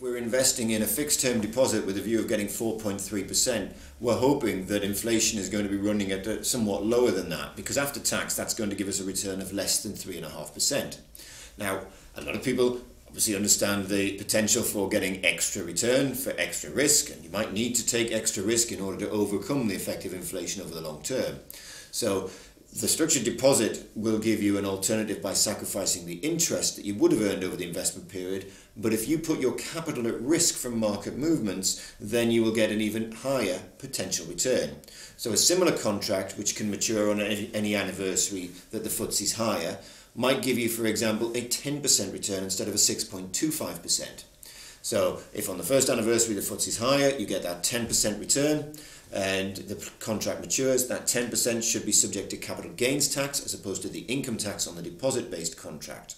If we're investing in a fixed term deposit with a view of getting 4.3%, we're hoping that inflation is going to be running at somewhat lower than that, because after tax that's going to give us a return of less than 3.5%. Now, a lot of people obviously understand the potential for getting extra return for extra risk, and you might need to take extra risk in order to overcome the effect of inflation over the long term. So the structured deposit will give you an alternative by sacrificing the interest that you would have earned over the investment period, but if you put your capital at risk from market movements, then you will get an even higher potential return. So a similar contract, which can mature on any anniversary that the FTSE's higher, might give you, for example, a 10% return instead of a 6.25%. So if on the first anniversary the FTSE's higher, you get that 10% return, and the contract matures, that 10% should be subject to capital gains tax as opposed to the income tax on the deposit-based contract.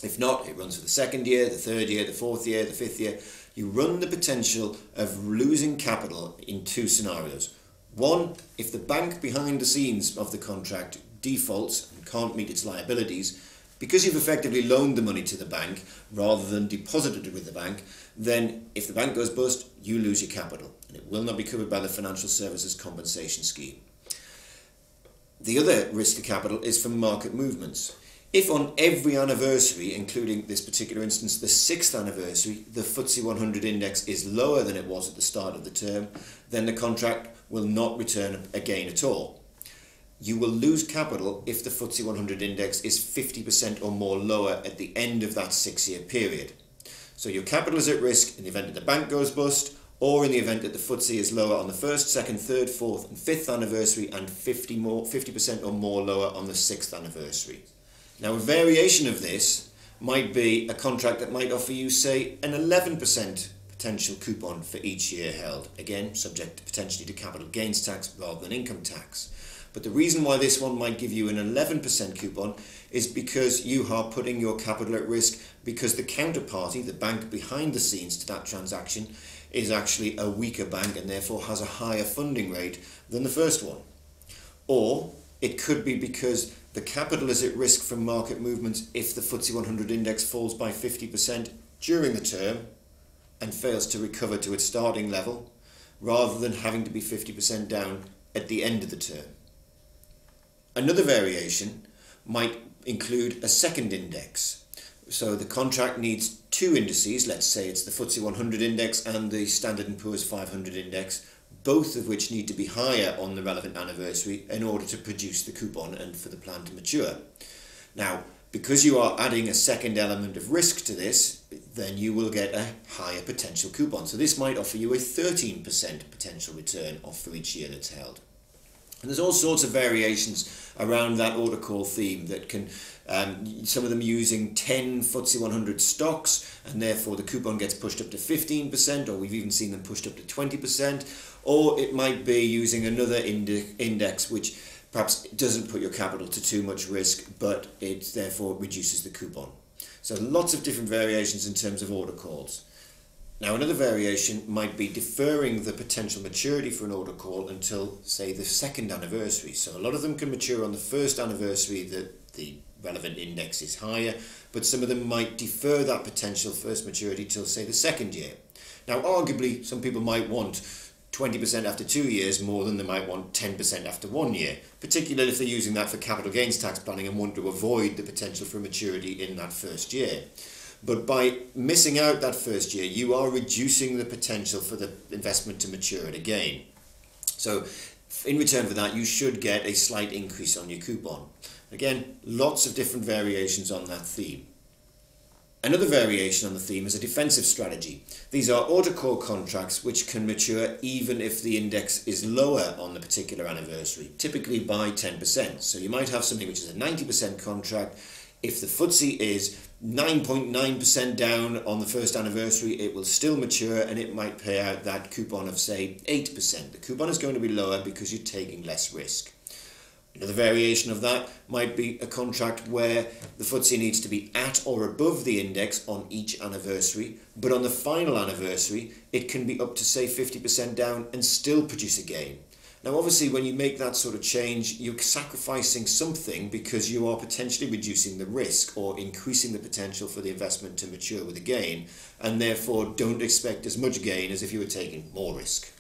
If not, it runs for the second year, the third year, the fourth year, the fifth year. You run the potential of losing capital in two scenarios. One, if the bank behind the scenes of the contract defaults and can't meet its liabilities, because you've effectively loaned the money to the bank rather than deposited it with the bank, then if the bank goes bust, you lose your capital and it will not be covered by the Financial Services Compensation Scheme. The other risk to capital is from market movements. If on every anniversary, including this particular instance, the 6th anniversary, the FTSE 100 index is lower than it was at the start of the term, then the contract will not return a gain at all. You will lose capital if the FTSE 100 index is 50% or more lower at the end of that 6-year period. So your capital is at risk in the event that the bank goes bust, or in the event that the FTSE is lower on the 1st, 2nd, 3rd, 4th and 5th anniversary, and 50% or more lower on the 6th anniversary. Now, a variation of this might be a contract that might offer you, say, an 11% potential coupon for each year held, again subject potentially to capital gains tax rather than income tax. But the reason why this one might give you an 11% coupon is because you are putting your capital at risk, because the counterparty, the bank behind the scenes to that transaction, is actually a weaker bank and therefore has a higher funding rate than the first one. Or it could be because the capital is at risk from market movements if the FTSE 100 index falls by 50% during the term and fails to recover to its starting level, rather than having to be 50% down at the end of the term. Another variation might include a second index. So the contract needs two indices, let's say it's the FTSE 100 index and the Standard & Poor's 500 index, both of which need to be higher on the relevant anniversary in order to produce the coupon and for the plan to mature. Now, because you are adding a second element of risk to this, then you will get a higher potential coupon. So this might offer you a 13% potential return for each year that's held. And there's all sorts of variations around that order call theme that can, some of them using 10 FTSE 100 stocks, and therefore the coupon gets pushed up to 15%, or we've even seen them pushed up to 20%, or it might be using another index which perhaps doesn't put your capital to too much risk, but it therefore reduces the coupon. So lots of different variations in terms of order calls. Now, another variation might be deferring the potential maturity for an order call until, say, the 2nd anniversary. So a lot of them can mature on the 1st anniversary that the relevant index is higher, but some of them might defer that potential first maturity till, say, the 2nd year. Now, arguably, some people might want 20% after 2 years more than they might want 10% after 1 year, particularly if they're using that for capital gains tax planning and want to avoid the potential for maturity in that first year. But by missing out that first year, you are reducing the potential for the investment to mature at a gain. So in return for that, you should get a slight increase on your coupon. Again, lots of different variations on that theme. Another variation on the theme is a defensive strategy. These are order call contracts which can mature even if the index is lower on the particular anniversary, typically by 10%. So you might have something which is a 90% contract. If the FTSE is 9.9% down on the first anniversary, it will still mature and it might pay out that coupon of, say, 8%. The coupon is going to be lower because you're taking less risk. Another variation of that might be a contract where the FTSE needs to be at or above the index on each anniversary, but on the final anniversary, it can be up to, say, 50% down and still produce a gain. Now, obviously, when you make that sort of change, you're sacrificing something because you are potentially reducing the risk or increasing the potential for the investment to mature with a gain, and therefore don't expect as much gain as if you were taking more risk.